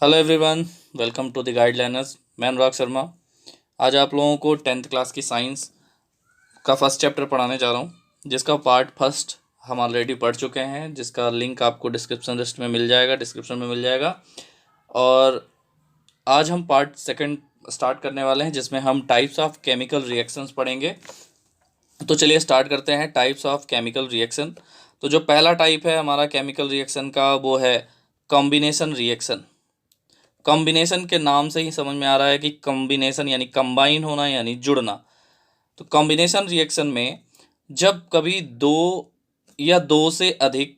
Hello everyone, welcome to the guideliners. मैं अनुराग शर्मा। आज आप लोगों को 10th क्लास की साइंस का फर्स्ट चैप्टर पढ़ाने जा रहा हूँ, जिसका पार्ट फर्स्ट हम ऑलरेडी पढ़ चुके हैं, जिसका लिंक आपको डिस्क्रिप्शन लिस्ट में मिल जाएगा, डिस्क्रिप्शन में मिल जाएगा। और आज हम पार्ट सेकंड स्टार्ट करने वाले हैं, जिसमें हम टाइप्स ऑफ केमिकल रिएक्शंस पढ़ेंगे। तो चलिए स्टार्ट करते हैं टाइप्स ऑफ केमिकल रिएक्शन। तो जो पहला टाइप है हमारा केमिकल रिएक्शन का, वो है कॉम्बिनेशन रिएक्शन। कॉम्बिनेशन के नाम से ही समझ में आ रहा है कि कॉम्बिनेशन यानी कंबाइन होना यानी जुड़ना। तो कॉम्बिनेशन रिएक्शन में जब कभी दो या दो से अधिक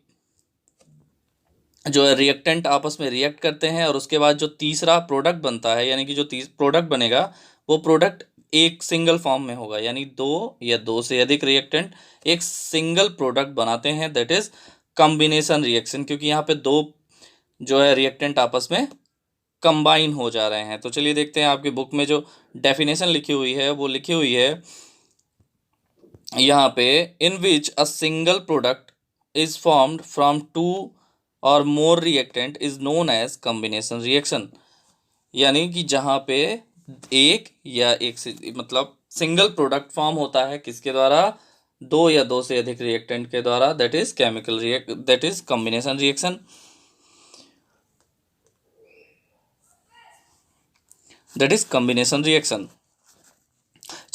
जो है रिएक्टेंट आपस में रिएक्ट करते हैं और उसके बाद जो तीसरा प्रोडक्ट बनता है, यानी कि जो प्रोडक्ट बनेगा वो प्रोडक्ट एक सिंगल फॉर्म में होगा, यानी दो या दो से अधिक रिएक्टेंट एक सिंगल प्रोडक्ट बनाते हैं, दैट इज कॉम्बिनेशन रिएक्शन। क्योंकि यहाँ पे दो जो है रिएक्टेंट आपस में कंबाइन हो जा रहे हैं। तो चलिए देखते हैं आपकी बुक में जो डेफिनेशन लिखी हुई है वो लिखी हुई है यहाँ पे, in which a single product is formed from two or more reactant is known as combination reaction. यानी कि जहाँ पे एक या एक से मतलब सिंगल प्रोडक्ट फॉर्म होता है, किसके द्वारा? दो या दो से अधिक रिएक्टेंट के द्वारा, that is that is combination reaction. That is combination reaction.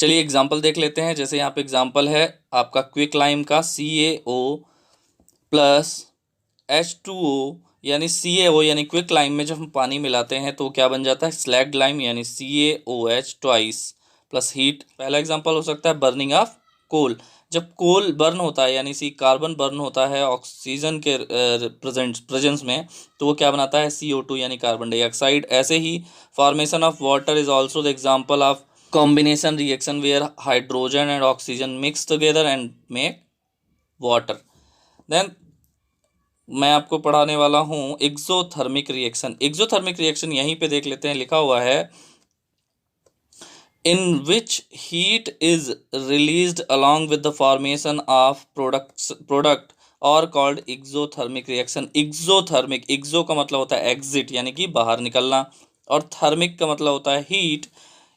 चलिए एग्जाम्पल देख लेते हैं। जैसे यहाँ पे एग्जाम्पल है आपका क्विक लाइम का CaO प्लस H2O, यानी CaO यानी क्विक लाइम में जब हम पानी मिलाते हैं तो क्या बन जाता है? स्लैग्ड लाइम, यानी CaOH ट्वाइस प्लस हीट। पहला एग्जाम्पल हो सकता है बर्निंग ऑफ कोल। जब कोल बर्न होता है यानी कार्बन बर्न होता है ऑक्सीजन के प्रेजेंस में, तो वो क्या बनाता है? CO2 यानी कार्बन डाइऑक्साइड। ऐसे ही formation of water is also the example of combination reaction where hydrogen and oxygen mix together and make water. Then मैं आपको पढ़ाने वाला हूँ एक्सोथर्मिक रिएक्शन। एक्सोथर्मिक रिएक्शन यहीं पे देख लेते हैं, लिखा हुआ है in which heat is released along with the formation of product और कॉल्ड एक्सोथर्मिक रिएक्शन। एक्सोथर्मिक, एक्सो का मतलब होता है एग्जिट यानी कि बाहर निकलना, और थर्मिक का मतलब होता है हीट।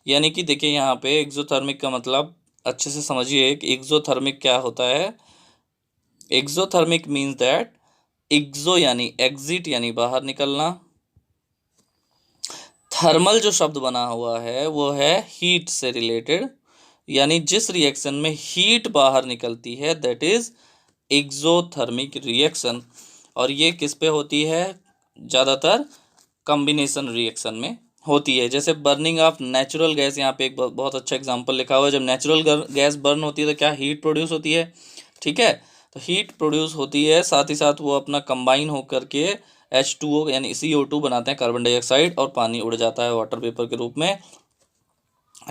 यानी कि देखिए यहाँ पे एक्सोथर्मिक का मतलब अच्छे से समझिए कि एक्सोथर्मिक क्या होता है। एक्सोथर्मिक मीन्स दैट एक्सो यानी एग्जिट यानी बाहर निकलना, थर्मल जो शब्द बना हुआ है वो है हीट से रिलेटेड, यानी जिस रिएक्शन में हीट बाहर निकलती है दैट इज एक्सोथर्मिक रिएक्शन। और ये किस पे होती है? ज़्यादातर कॉम्बिनेशन रिएक्शन में होती है। जैसे बर्निंग ऑफ नेचुरल गैस, यहाँ पे एक बहुत अच्छा एग्जांपल लिखा हुआ है। जब नेचुरल गैस बर्न होती है तो क्या हीट प्रोड्यूस होती है? ठीक है, तो हीट प्रोड्यूस होती है, साथ ही साथ वो अपना कंबाइन होकर के H2O यानी CO2 बनाते हैं, कार्बन डाइऑक्साइड, और पानी उड़ जाता है वाटर वेपर के रूप में।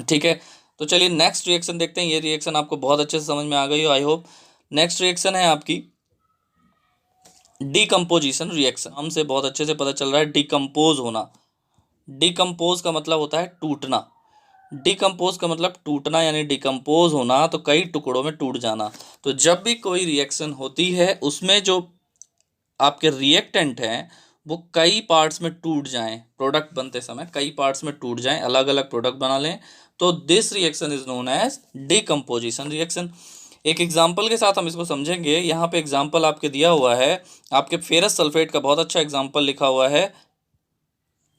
ठीक है, तो चलिए नेक्स्ट रिएक्शन देखते हैं। ये रिएक्शन आपको बहुत अच्छे से समझ में आ गई हो, आई होप। नेक्स्ट रिएक्शन है आपकी डीकम्पोजिशन रिएक्शन। हमसे बहुत अच्छे से पता चल रहा है डिकम्पोज होना। डिकम्पोज का मतलब होता है टूटना। डिकम्पोज का मतलब टूटना, यानी डिकम्पोज होना तो कई टुकड़ों में टूट जाना। तो जब भी कोई रिएक्शन होती है उसमें जो आपके रिएक्टेंट हैं वो कई पार्ट्स में टूट जाएं, प्रोडक्ट बनते समय कई पार्ट्स में टूट जाएं, अलग अलग प्रोडक्ट बना लें, तो this reaction is known as decomposition reaction. एक एग्जाम्पल के साथ हम इसको समझेंगे। यहाँ पे एग्जाम्पल आपके दिया हुआ है, आपके फेरस सल्फेट का बहुत अच्छा एग्जाम्पल लिखा हुआ है।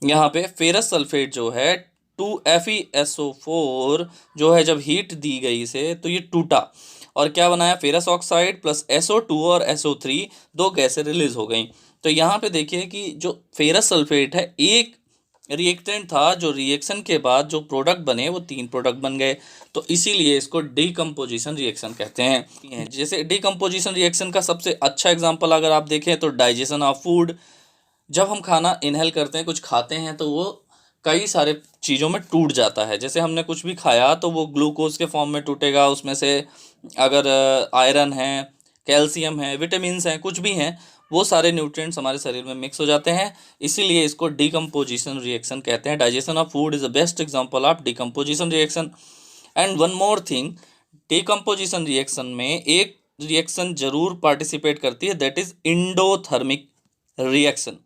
यहाँ पे फेरस सल्फेट जो है 2FeSO4 जो है, जब हीट दी गई इसे तो ये टूटा और क्या बनाया? फेरस ऑक्साइड प्लस SO2 और SO3 दो गैसें रिलीज हो गई। तो यहाँ पे देखिए कि जो फेरस सल्फेट है एक रिएक्टेंट था, जो रिएक्शन के बाद जो प्रोडक्ट बने वो तीन प्रोडक्ट बन गए, तो इसीलिए इसको डीकम्पोजिशन रिएक्शन कहते हैं। जैसे डीकम्पोजिशन रिएक्शन का सबसे अच्छा एग्जांपल अगर आप देखें तो डाइजेशन ऑफ फूड। जब हम खाना इनहेल करते हैं, कुछ खाते हैं, तो वो कई सारे चीज़ों में टूट जाता है। जैसे हमने कुछ भी खाया तो वो ग्लूकोज के फॉर्म में टूटेगा, उसमें से अगर आयरन है, कैल्शियम है, विटामिन्स हैं, कुछ भी हैं, वो सारे न्यूट्रिएंट्स हमारे शरीर में मिक्स हो जाते हैं। इसीलिए इसको डीकम्पोजिशन रिएक्शन कहते हैं। Digestion of food is the best example of decomposition reaction. And one more thing, decomposition reaction में एक रिएक्शन जरूर पार्टिसिपेट करती है, that is endothermic reaction.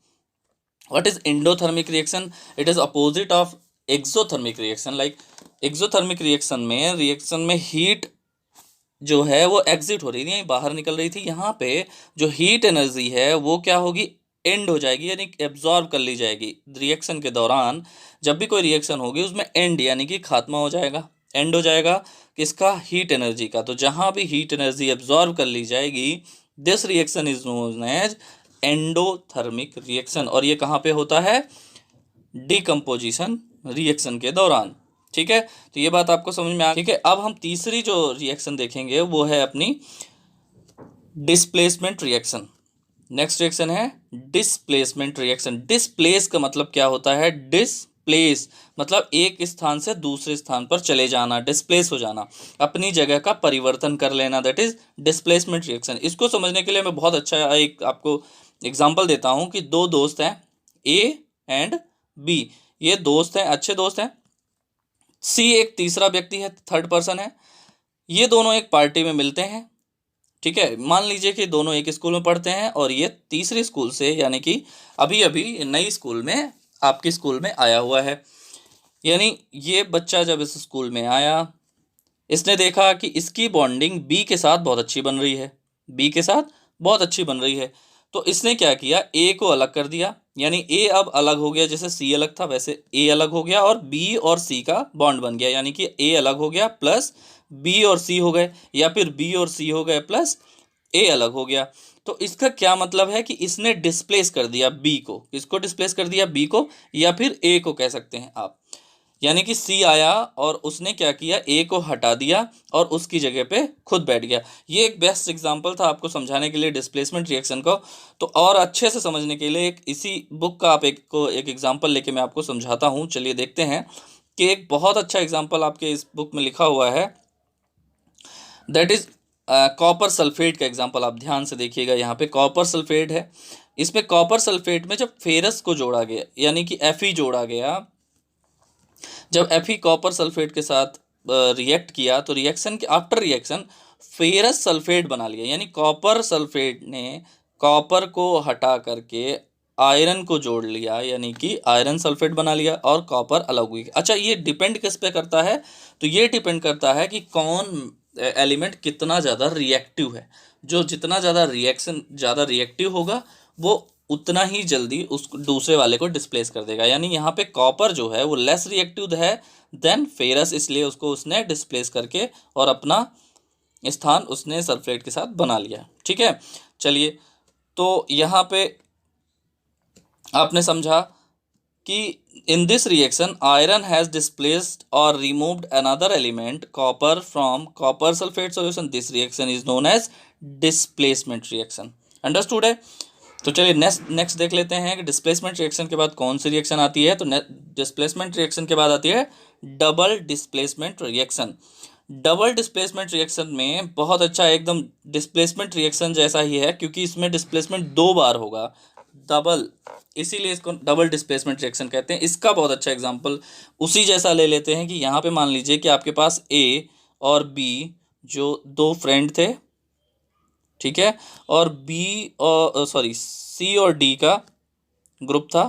What is endothermic reaction? It is opposite of exothermic reaction. Like exothermic reaction में heat जो है वो exit हो रही थी, बाहर निकल रही थी। यहाँ पे जो हीट एनर्जी है वो क्या होगी, एंड हो जाएगी, यानी एब्जॉर्ब कर ली जाएगी। रिएक्शन के दौरान जब भी कोई रिएक्शन होगी उसमें एंड यानी कि खात्मा हो जाएगा, एंड हो जाएगा किसका, हीट एनर्जी का। तो जहाँ भी हीट एनर्जी एब्जॉर्ब कर ली जाएगी, this reaction is known as endothermic reaction. और ये कहाँ पे होता है, डिकम्पोजिशन रिएक्शन के दौरान। ठीक है, तो ये बात आपको समझ में आ, ठीक है। अब हम तीसरी जो रिएक्शन देखेंगे वो है अपनी डिस्प्लेसमेंट रिएक्शन। नेक्स्ट रिएक्शन है डिस्प्लेसमेंट रिएक्शन। डिस्प्लेस का मतलब क्या होता है, डिस्प्लेस मतलब एक स्थान से दूसरे स्थान पर चले जाना, डिस्प्लेस हो जाना, अपनी जगह का परिवर्तन कर लेना, दैट इज डिस्प्लेसमेंट रिएक्शन। इसको समझने के लिए मैं बहुत अच्छा एक आपको एग्जांपल देता हूं कि दो दोस्त हैं ए एंड बी। ये दोस्त हैं, अच्छे दोस्त हैं। सी एक तीसरा व्यक्ति है, थर्ड पर्सन है। ये दोनों एक पार्टी में मिलते हैं। ठीक है, मान लीजिए कि दोनों एक स्कूल में पढ़ते हैं और ये तीसरे स्कूल से यानी कि अभी अभी नई स्कूल में आपके स्कूल में आया हुआ है। यानी ये बच्चा जब इस स्कूल में आया, इसने देखा कि इसकी बॉन्डिंग बी के साथ बहुत अच्छी बन रही है, बी के साथ बहुत अच्छी बन रही है। तो इसने क्या किया, ए को अलग कर दिया, यानी ए अब अलग हो गया, जैसे सी अलग था वैसे ए अलग हो गया और बी और सी का बॉन्ड बन गया, यानी कि ए अलग हो गया प्लस बी और सी हो गए, या फिर बी और सी हो गए प्लस ए अलग हो गया। तो इसका क्या मतलब है कि इसने डिस्प्लेस कर दिया बी को, किसको डिस्प्लेस कर दिया, बी को, या फिर ए को कह सकते हैं आप। यानी कि सी आया और उसने क्या किया, ए को हटा दिया और उसकी जगह पे खुद बैठ गया। ये एक बेस्ट एग्जांपल था आपको समझाने के लिए डिस्प्लेसमेंट रिएक्शन को। तो और अच्छे से समझने के लिए एक इसी बुक का आप एक एग्जांपल लेके मैं आपको समझाता हूँ। चलिए देखते हैं कि एक बहुत अच्छा एग्जांपल आपके इस बुक में लिखा हुआ है, दैट इज कॉपर सल्फेट का एग्जांपल। आप ध्यान से देखिएगा, यहाँ पे कॉपर सल्फेट है। इसमें कॉपर सल्फेट में जब फेरस को जोड़ा गया यानी कि Fe जोड़ा गया, जब Fe कॉपर सल्फेट के साथ रिएक्ट किया तो रिएक्शन के आफ्टर रिएक्शन फेरस सल्फेट बना लिया, यानी कॉपर सल्फेट ने कॉपर को हटा करके आयरन को जोड़ लिया, यानी कि आयरन सल्फेट बना लिया और कॉपर अलग हुई। अच्छा, ये डिपेंड किस पे करता है, तो ये डिपेंड करता है कि कौन एलिमेंट कितना ज़्यादा रिएक्टिव है। जो जितना ज़्यादा रिएक्टिव होगा वो उतना ही जल्दी उस दूसरे वाले को डिस्प्लेस कर देगा। यानी यहाँ पे कॉपर जो है वो लेस रिएक्टिव है देन फेरस, इसलिए उसको उसने डिस्प्लेस करके और अपना स्थान उसने सल्फेट के साथ बना लिया। ठीक है, चलिए, तो यहाँ पे आपने समझा कि in this reaction iron has displaced और removed another element copper from copper sulphate solution. This reaction is known as displacement reaction. Understood है? तो चलिए नेक्स्ट देख लेते हैं कि डिस्प्लेसमेंट रिएक्शन के बाद कौन सी रिएक्शन आती है। तो डिस्प्लेसमेंट रिएक्शन के बाद आती है double displacement reaction. Double displacement reaction में बहुत अच्छा एकदम डिस्प्लेसमेंट रिएक्शन जैसा ही है, क्योंकि इसमें डिस्प्लेसमेंट 2 बार होगा, डबल, इसीलिए इसको डबल डिस्प्लेसमेंट रिएक्शन कहते हैं। इसका बहुत अच्छा एग्जांपल उसी जैसा ले लेते हैं कि यहाँ पे मान लीजिए कि आपके पास ए और बी जो दो फ्रेंड थे, ठीक है, और बी और सॉरी सी और डी का ग्रुप था,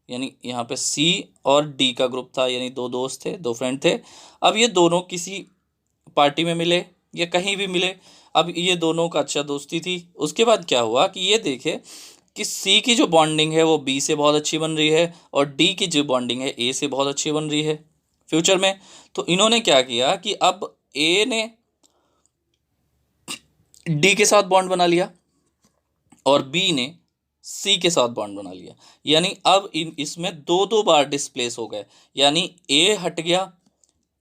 यानी यहाँ पे सी और डी का ग्रुप था, यानी दो दोस्त थे, दो फ्रेंड थे। अब ये दोनों किसी पार्टी में मिले या कहीं भी मिले, अब ये दोनों का अच्छा दोस्ती थी। उसके बाद क्या हुआ कि ये देखे कि सी की जो बॉन्डिंग है वो बी से बहुत अच्छी बन रही है और डी की जो बॉन्डिंग है ए से बहुत अच्छी बन रही है फ्यूचर में। तो इन्होंने क्या किया कि अब ए ने डी के साथ बॉन्ड बना लिया और बी ने सी के साथ बॉन्ड बना लिया, यानी अब इसमें 2 बार डिस्प्लेस हो गए। यानी ए हट गया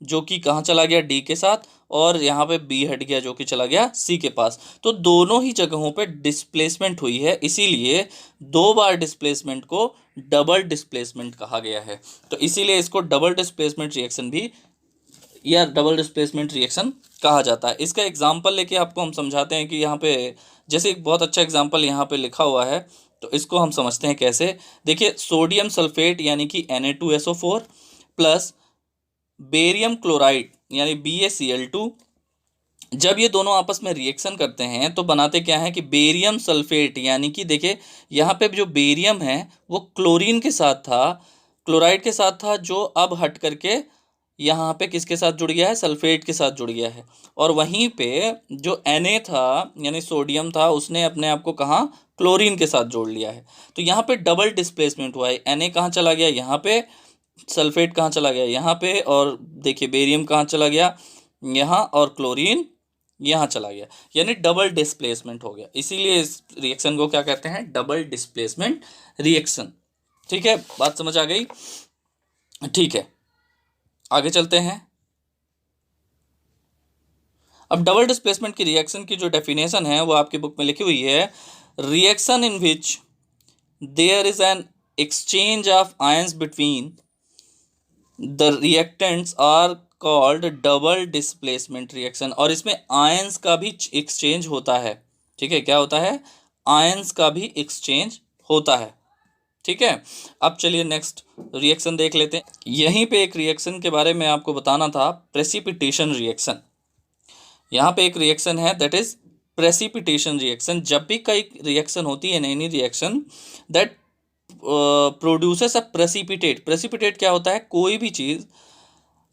जो कि कहाँ चला गया, डी के साथ, और यहाँ पे बी हट गया जो कि चला गया सी के पास। तो दोनों ही जगहों पे डिस्प्लेसमेंट हुई है, इसीलिए 2 बार डिस्प्लेसमेंट को डबल डिस्प्लेसमेंट कहा गया है। तो इसीलिए इसको डबल डिस्प्लेसमेंट रिएक्शन भी या डबल डिस्प्लेसमेंट रिएक्शन कहा जाता है। इसका एग्जाम्पल लेके आपको हम समझाते हैं कि यहाँ पे जैसे एक बहुत अच्छा एग्जाम्पल यहाँ पे लिखा हुआ है, तो इसको हम समझते हैं कैसे। देखिए, सोडियम सल्फेट यानी कि Na2SO4 प्लस बेरियम क्लोराइड यानी BaCl2 जब ये दोनों आपस में रिएक्शन करते हैं तो बनाते क्या है कि बेरियम सल्फेट, यानी कि देखिए यहाँ पे जो बेरियम है वो क्लोरीन के साथ था, क्लोराइड के साथ था, जो अब हट करके यहाँ पे किसके साथ जुड़ गया है, सल्फेट के साथ जुड़ गया है। और वहीं पे जो Na था यानी सोडियम था, उसने अपने आप को कहाँ, क्लोरीन के साथ जोड़ लिया है। तो यहाँ पे डबल डिस्प्लेसमेंट हुआ है, Na कहाँ चला गया, यहाँ पे, सल्फेट कहाँ चला गया, यहाँ पे, और देखिए बेरियम कहाँ चला गया, यहाँ, और क्लोरीन यहाँ चला गया, यानी डबल डिस्प्लेसमेंट हो गया। इसीलिए इस रिएक्शन को क्या कहते हैं, डबल डिस्प्लेसमेंट रिएक्शन। ठीक है, बात समझ आ गई। ठीक है, आगे चलते हैं। अब डबल डिस्प्लेसमेंट की रिएक्शन की जो डेफिनेशन है वो आपकी बुक में लिखी हुई है, reaction in which there is an exchange of ions between the reactants are called double displacement reaction. और इसमें आयंस का भी एक्सचेंज होता है। ठीक है, क्या होता है, आयंस का भी एक्सचेंज होता है। ठीक है, अब चलिए नेक्स्ट रिएक्शन देख लेते हैं। यहीं पे एक रिएक्शन के बारे में आपको बताना था, प्रेसिपिटेशन रिएक्शन। यहाँ पे एक रिएक्शन है दैट इज प्रेसिपिटेशन रिएक्शन। जब भी कई रिएक्शन होती है, नई नई reaction, that produces a precipitate. Precipitate क्या होता है, कोई भी चीज़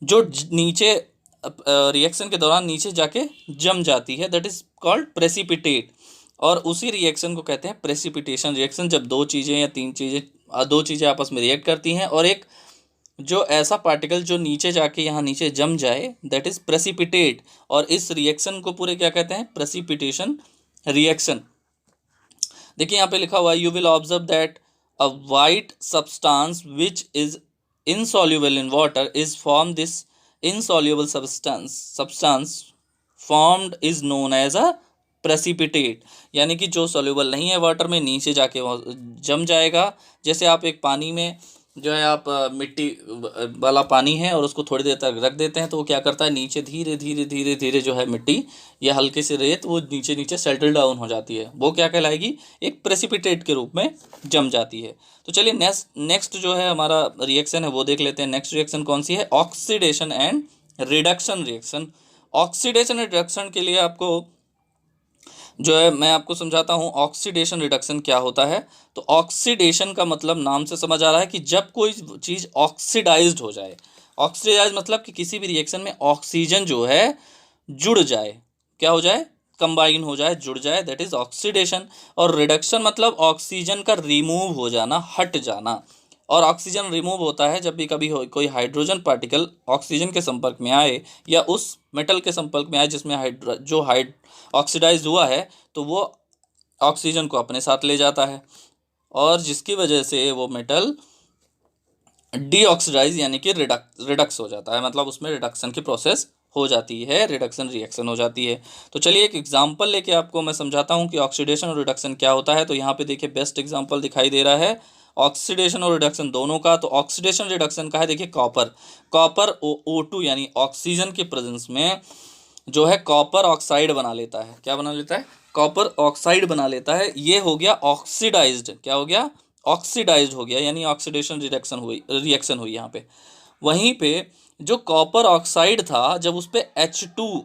जो नीचे रिएक्शन के दौरान नीचे जाके जम जाती है, दैट इज कॉल्ड प्रेसिपिटेट। और उसी रिएक्शन को कहते हैं प्रेसिपिटेशन रिएक्शन, जब दो चीज़ें या तीन चीज़ें, दो चीज़ें आपस में रिएक्ट करती हैं और एक जो ऐसा पार्टिकल जो नीचे जाके यहाँ नीचे जम जाए, दैट इज प्रेसिपिटेट। और इस रिएक्शन को पूरे क्या कहते हैं, प्रेसिपिटेशन रिएक्शन। देखिए यहाँ पे लिखा हुआ है, you will observe that a white substance which is insoluble in water is formed. This insoluble substance formed is known as a precipitate। यानी कि जो soluble नहीं है वाटर में, नीचे जाके वो जम जाएगा। जैसे आप एक पानी में जो है, आप मिट्टी वाला पानी है और उसको थोड़ी देर तक रख देते हैं, तो वो क्या करता है, नीचे धीरे धीरे धीरे धीरे जो है मिट्टी या हल्के से रेत वो नीचे नीचे सेटल डाउन हो जाती है, वो क्या कहलाएगी, एक प्रेसिपिटेट के रूप में जम जाती है। तो चलिए नेक्स्ट जो है हमारा रिएक्शन है वो देख लेते हैं। नेक्स्ट रिएक्शन कौन सी है, oxidation and reduction reaction. Oxidation reduction के लिए आपको जो है मैं आपको समझाता हूँ, ऑक्सीडेशन रिडक्शन क्या होता है। तो ऑक्सीडेशन का मतलब नाम से समझ आ रहा है कि जब कोई चीज़ ऑक्सीडाइज्ड हो जाए। ऑक्सीडाइज मतलब कि किसी भी रिएक्शन में ऑक्सीजन जो है जुड़ जाए, क्या हो जाए, कंबाइन हो जाए, जुड़ जाए, दैट इज ऑक्सीडेशन। और रिडक्शन मतलब ऑक्सीजन का रिमूव हो जाना, हट जाना। और ऑक्सीजन रिमूव होता है जब भी कभी कोई हाइड्रोजन पार्टिकल ऑक्सीजन के संपर्क में आए या उस मेटल के संपर्क में आए जिसमें ऑक्सीडाइज हुआ है, तो वो ऑक्सीजन को अपने साथ ले जाता है और जिसकी वजह से वो मेटल डीऑक्सीडाइज यानी कि रिडक्स हो जाता है, मतलब उसमें रिडक्शन की प्रोसेस हो जाती है, रिडक्शन रिएक्शन हो जाती है। तो चलिए एक एग्जांपल लेके आपको मैं समझाता हूँ कि ऑक्सीडेशन और रिडक्शन क्या होता है। तो यहाँ पे देखिए बेस्ट एग्जांपल दिखाई दे रहा है ऑक्सीडेशन और रिडक्शन दोनों का। तो ऑक्सीडेशन रिडक्शन का है, देखिए कॉपर O2 यानी ऑक्सीजन के प्रेजेंस में जो है कॉपर ऑक्साइड बना लेता है। क्या बना लेता है, कॉपर ऑक्साइड बना लेता है। ये हो गया ऑक्सीडाइज्ड, क्या हो गया, ऑक्सीडाइज्ड हो गया, यानी ऑक्सीडेशन रिएक्शन हुई यहाँ पे। वहीं पे जो कॉपर ऑक्साइड था, जब उस पे H2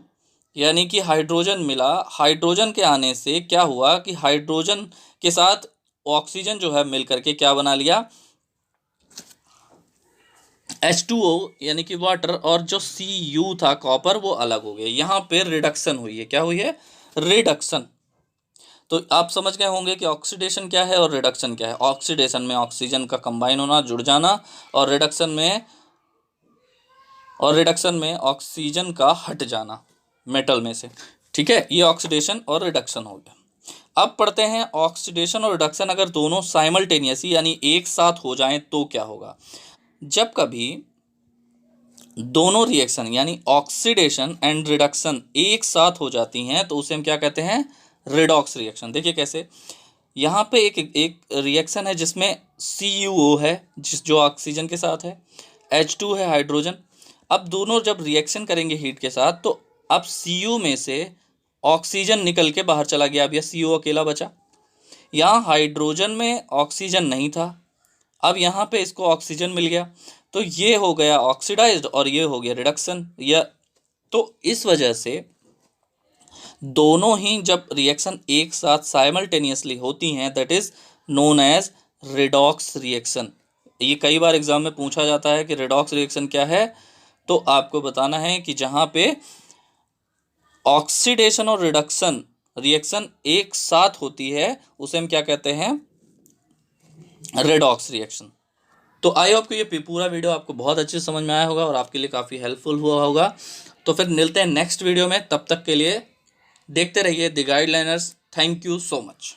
यानी कि हाइड्रोजन मिला, हाइड्रोजन के आने से क्या हुआ कि हाइड्रोजन के साथ ऑक्सीजन जो है मिल करके क्या बना लिया, H2O यानी कि वाटर, और जो Cu था कॉपर वो अलग हो गए। यहाँ पे रिडक्शन हुई है, क्या हुई है, रिडक्शन। तो आप समझ गए होंगे कि ऑक्सीडेशन क्या है और रिडक्शन क्या है। ऑक्सीडेशन में ऑक्सीजन का कंबाइन होना, जुड़ जाना, और रिडक्शन में ऑक्सीजन का हट जाना मेटल में से। ठीक है, ये ऑक्सीडेशन और रिडक्शन हो गया। अब पढ़ते हैं ऑक्सीडेशन और रिडक्शन अगर दोनों साइमल्टेनियसली यानी एक साथ हो जाएं तो क्या होगा। जब कभी दोनों रिएक्शन यानी ऑक्सीडेशन एंड रिडक्शन एक साथ हो जाती हैं तो उसे हम क्या कहते हैं, रिडॉक्स रिएक्शन। देखिए कैसे, यहाँ पे एक रिएक्शन है जिसमें CuO है जो ऑक्सीजन के साथ है, H2 है हाइड्रोजन। अब दोनों जब रिएक्शन करेंगे हीट के साथ तो अब Cu में से ऑक्सीजन निकल के बाहर चला गया, अब यह CO अकेला बचा। यहाँ हाइड्रोजन में ऑक्सीजन नहीं था, अब यहाँ पे इसको ऑक्सीजन मिल गया, तो ये हो गया ऑक्सीडाइज्ड और ये हो गया रिडक्शन। या तो इस वजह से दोनों ही जब रिएक्शन एक साथ साइमल्टेनियसली होती हैं that is known as redox reaction. ये कई बार एग्जाम में पूछा जाता है कि रेडॉक्स रिएक्शन क्या है, तो आपको बताना है कि जहां पे ऑक्सीडेशन और रिडक्शन रिएक्शन एक साथ होती है उसे हम क्या कहते हैं, रेडॉक्स रिएक्शन। तो आई होप कि ये पूरा वीडियो आपको बहुत अच्छे से समझ में आया होगा और आपके लिए काफ़ी हेल्पफुल हुआ होगा। तो फिर मिलते हैं नेक्स्ट वीडियो में, तब तक के लिए देखते रहिए the guideliners. Thank you so much.